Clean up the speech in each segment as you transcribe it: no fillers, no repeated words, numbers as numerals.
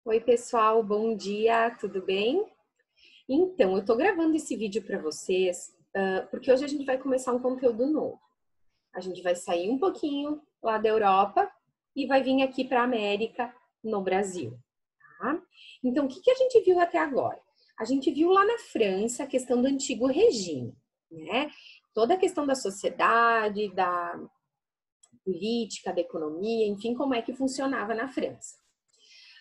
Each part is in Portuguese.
Oi, pessoal, bom dia, tudo bem? Então, eu tô gravando esse vídeo para vocês, porque hoje a gente vai começar um conteúdo novo. A gente vai sair um pouquinho lá da Europa e vai vir aqui para a América, no Brasil, tá? Então, o que a gente viu até agora? A gente viu lá na França a questão do antigo regime, né? Toda a questão da sociedade, da política, da economia, enfim, como é que funcionava na França.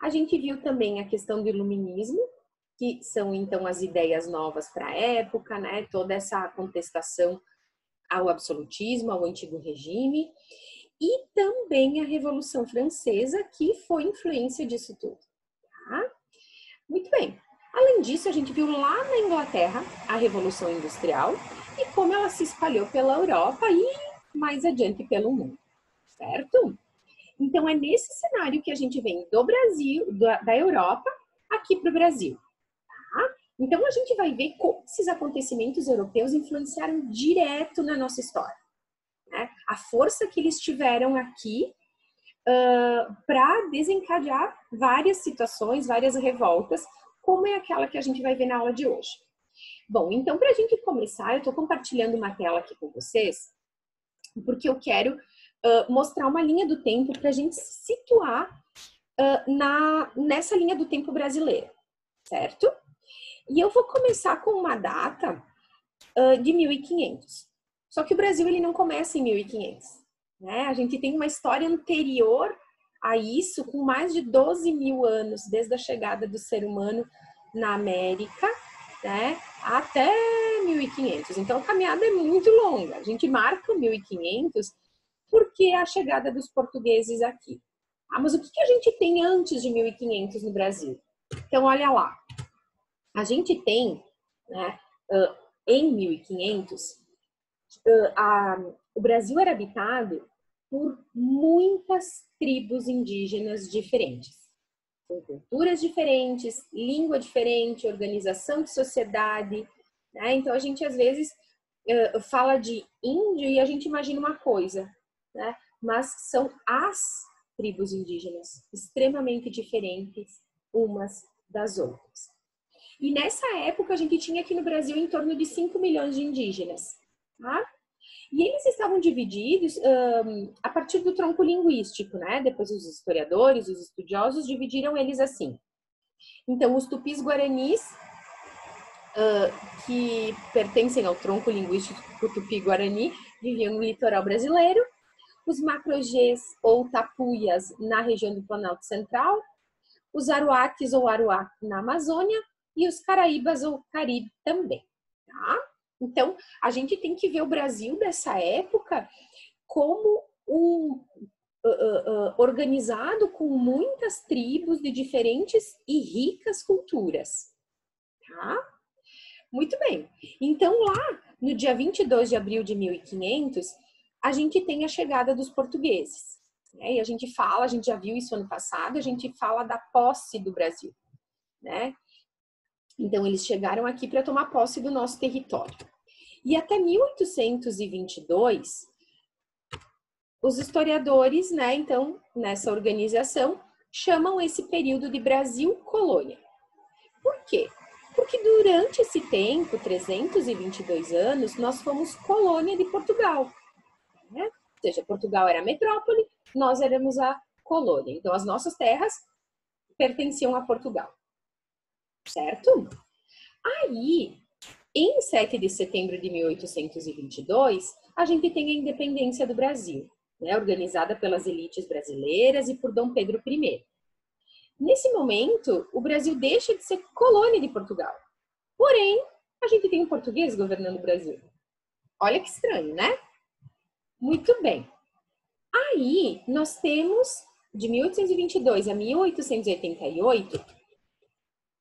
A gente viu também a questão do iluminismo, que são então as ideias novas para a época, né? Toda essa contestação ao absolutismo, ao antigo regime, e também a Revolução Francesa, que foi influência disso tudo. Tá? Muito bem. Além disso, a gente viu lá na Inglaterra a Revolução Industrial e como ela se espalhou pela Europa e mais adiante pelo mundo, certo? Então, é nesse cenário que a gente vem do Brasil, da Europa, aqui para o Brasil. Tá? Então, a gente vai ver como esses acontecimentos europeus influenciaram direto na nossa história. Né? A força que eles tiveram aqui para desencadear várias situações, várias revoltas, como é aquela que a gente vai ver na aula de hoje. Bom, então, para a gente começar, eu estou compartilhando uma tela aqui com vocês, porque eu quero mostrar uma linha do tempo para a gente se situar nessa linha do tempo brasileira, certo? E eu vou começar com uma data de 1500. Só que o Brasil ele não começa em 1500. Né? A gente tem uma história anterior a isso, com mais de 12 mil anos, desde a chegada do ser humano na América, né, até 1500. Então, a caminhada é muito longa. A gente marca o 1500 porque é a chegada dos portugueses aqui. Ah, mas o que a gente tem antes de 1500 no Brasil? Então, olha lá. A gente tem, né, em 1500, o Brasil era habitado por muitas tribos indígenas diferentes, com culturas diferentes, língua diferente, organização de sociedade. Né? Então, a gente às vezes fala de índio e a gente imagina uma coisa, né? Mas são as tribos indígenas extremamente diferentes umas das outras. E nessa época a gente tinha aqui no Brasil em torno de 5 milhões de indígenas. Tá? E eles estavam divididos a partir do tronco linguístico, né? Depois os historiadores, os estudiosos dividiram eles assim. Então, os tupis-guaranis, que pertencem ao tronco linguístico tupi-guarani, viviam no litoral brasileiro. Os macro-gês ou tapuias na região do Planalto Central. Os aruaques ou aruac na Amazônia. E os caraíbas ou caribe também. Tá? Então, a gente tem que ver o Brasil dessa época como organizado com muitas tribos de diferentes e ricas culturas. Tá? Muito bem. Então, lá no dia 22 de abril de 1500, a gente tem a chegada dos portugueses. Né? E a gente já viu isso ano passado, a gente fala da posse do Brasil. Né? Então, eles chegaram aqui para tomar posse do nosso território. E até 1822, os historiadores, né, então, nessa organização, chamam esse período de Brasil colônia. Por quê? Porque durante esse tempo, 322 anos, nós fomos colônia de Portugal. Né? Ou seja, Portugal era a metrópole, nós éramos a colônia. Então, as nossas terras pertenciam a Portugal. Certo? Aí, em 7 de setembro de 1822, a gente tem a independência do Brasil, né, organizada pelas elites brasileiras e por Dom Pedro I. Nesse momento, o Brasil deixa de ser colônia de Portugal. Porém, a gente tem um português governando o Brasil. Olha que estranho, né? Muito bem. Aí, nós temos, de 1822 a 1888,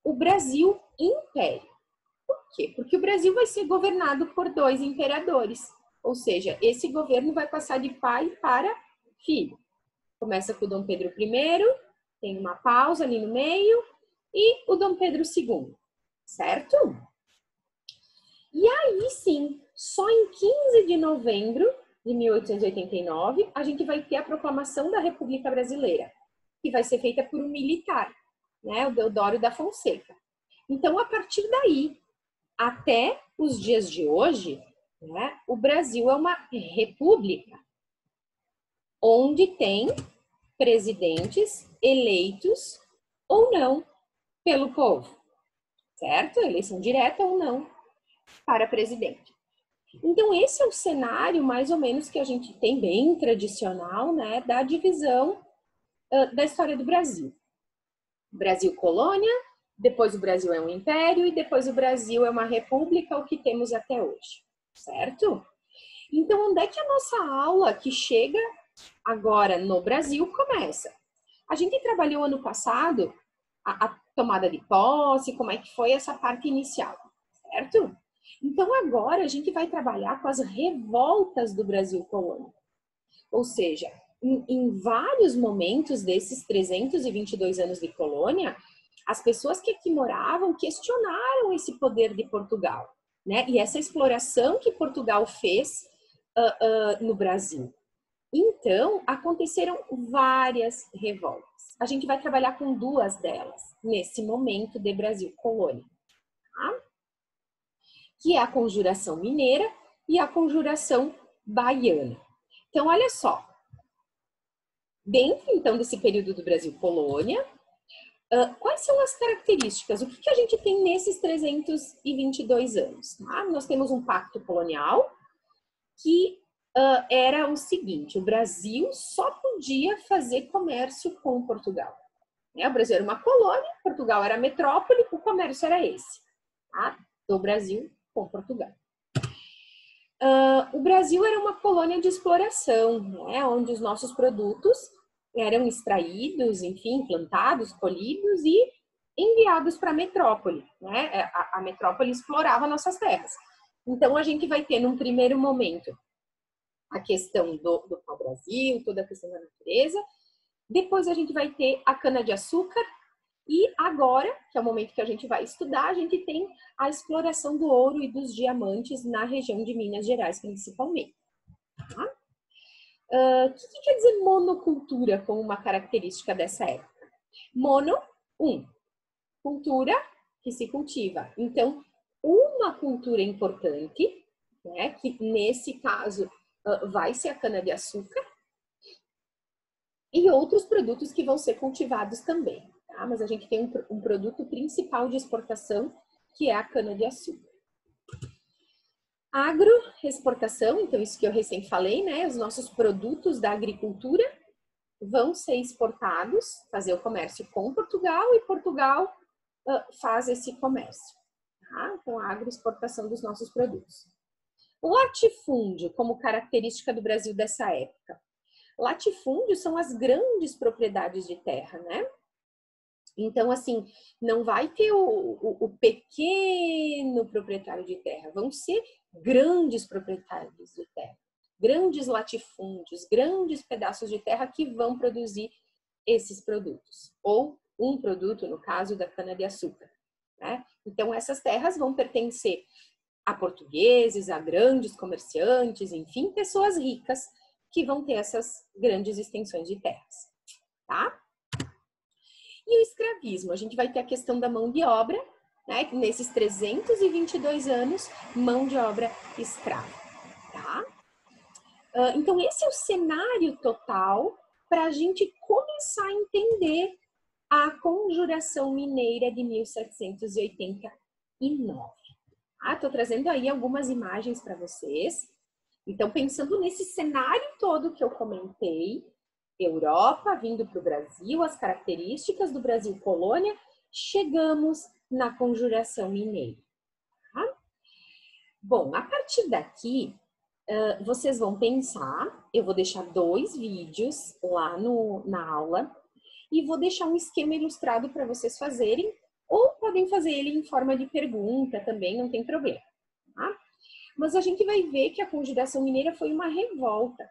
o Brasil Império. Por quê? Porque o Brasil vai ser governado por 2 imperadores. Ou seja, esse governo vai passar de pai para filho. Começa com o Dom Pedro I, tem uma pausa ali no meio, e o Dom Pedro II, certo? E aí sim, só em 15 de novembro de 1889, a gente vai ter a proclamação da República Brasileira, que vai ser feita por um militar. né? O Deodoro da Fonseca. Então, a partir daí, até os dias de hoje, né, o Brasil é uma república, onde tem presidentes eleitos ou não pelo povo, certo? Eleição direta ou não para presidente. Então, esse é o cenário, mais ou menos, que a gente tem bem tradicional, né, da divisão da história do Brasil. Brasil colônia, depois o Brasil é um império e depois o Brasil é uma república, o que temos até hoje, certo? Então, onde é que a nossa aula que chega agora no Brasil começa? A gente trabalhou ano passado a tomada de posse, como é que foi essa parte inicial, certo? Então, agora a gente vai trabalhar com as revoltas do Brasil colônia. Ou seja, em vários momentos desses 322 anos de colônia, as pessoas que aqui moravam questionaram esse poder de Portugal, né? E essa exploração que Portugal fez no Brasil. Então, aconteceram várias revoltas. A gente vai trabalhar com duas delas nesse momento de Brasil colônia, tá? Que é a Conjuração Mineira e a Conjuração Baiana. Então, olha só. Dentro, então, desse período do Brasil colônia, quais são as características? O que a gente tem nesses 322 anos? Tá? Nós temos um pacto colonial que era o seguinte: o Brasil só podia fazer comércio com Portugal. O Brasil era uma colônia, Portugal era a metrópole, o comércio era esse, tá? Do Brasil com Portugal. O Brasil era uma colônia de exploração, né? Onde os nossos produtos eram extraídos, enfim, plantados, colhidos e enviados para a metrópole, né? A metrópole explorava nossas terras. Então, a gente vai ter, num primeiro momento, a questão do pau-brasil, toda a questão da natureza. Depois, a gente vai ter a cana-de-açúcar. E agora, que é o momento que a gente vai estudar, a gente tem a exploração do ouro e dos diamantes na região de Minas Gerais, principalmente. Tá? O que quer dizer monocultura como uma característica dessa época? Mono, cultura que se cultiva. Então, uma cultura importante, né, que nesse caso vai ser a cana-de-açúcar, e outros produtos que vão ser cultivados também. Tá? Mas a gente tem um produto principal de exportação, que é a cana-de-açúcar. Agroexportação, então isso que eu recém falei, né? Os nossos produtos da agricultura vão ser exportados, fazer o comércio com Portugal, e Portugal faz esse comércio. Tá? Então, a agroexportação dos nossos produtos. O latifúndio, como característica do Brasil dessa época. Latifúndios são as grandes propriedades de terra, né? Então, assim, não vai ter o pequeno proprietário de terra, vão ser grandes proprietários de terra, grandes latifúndios, grandes pedaços de terra que vão produzir esses produtos, ou um produto, no caso da cana-de-açúcar, né? Então, essas terras vão pertencer a portugueses, a grandes comerciantes, enfim, pessoas ricas que vão ter essas grandes extensões de terras, tá? E o escravismo, a gente vai ter a questão da mão de obra, né? Nesses 322 anos, mão de obra escrava, tá? Então, esse é o cenário total para a gente começar a entender a Conjuração Mineira de 1789. Estou trazendo aí algumas imagens para vocês. Então, pensando nesse cenário todo que eu comentei, Europa vindo para o Brasil, as características do Brasil colônia, chegamos na Conjuração Mineira. Tá? Bom, a partir daqui, vocês vão pensar, eu vou deixar 2 vídeos lá na aula e vou deixar um esquema ilustrado para vocês fazerem, ou podem fazer ele em forma de pergunta também, não tem problema. Tá? Mas a gente vai ver que a Conjuração Mineira foi uma revolta,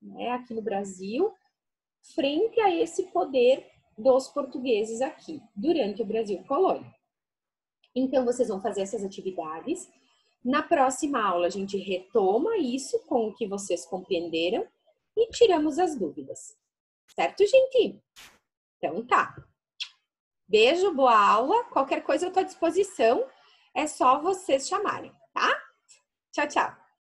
né, aqui no Brasil, frente a esse poder dos portugueses aqui, durante o Brasil colônia. Então, vocês vão fazer essas atividades. Na próxima aula, a gente retoma isso com o que vocês compreenderam e tiramos as dúvidas. Certo, gente? Então, tá. Beijo, boa aula. Qualquer coisa eu tô à disposição. É só vocês chamarem, tá? Tchau, tchau.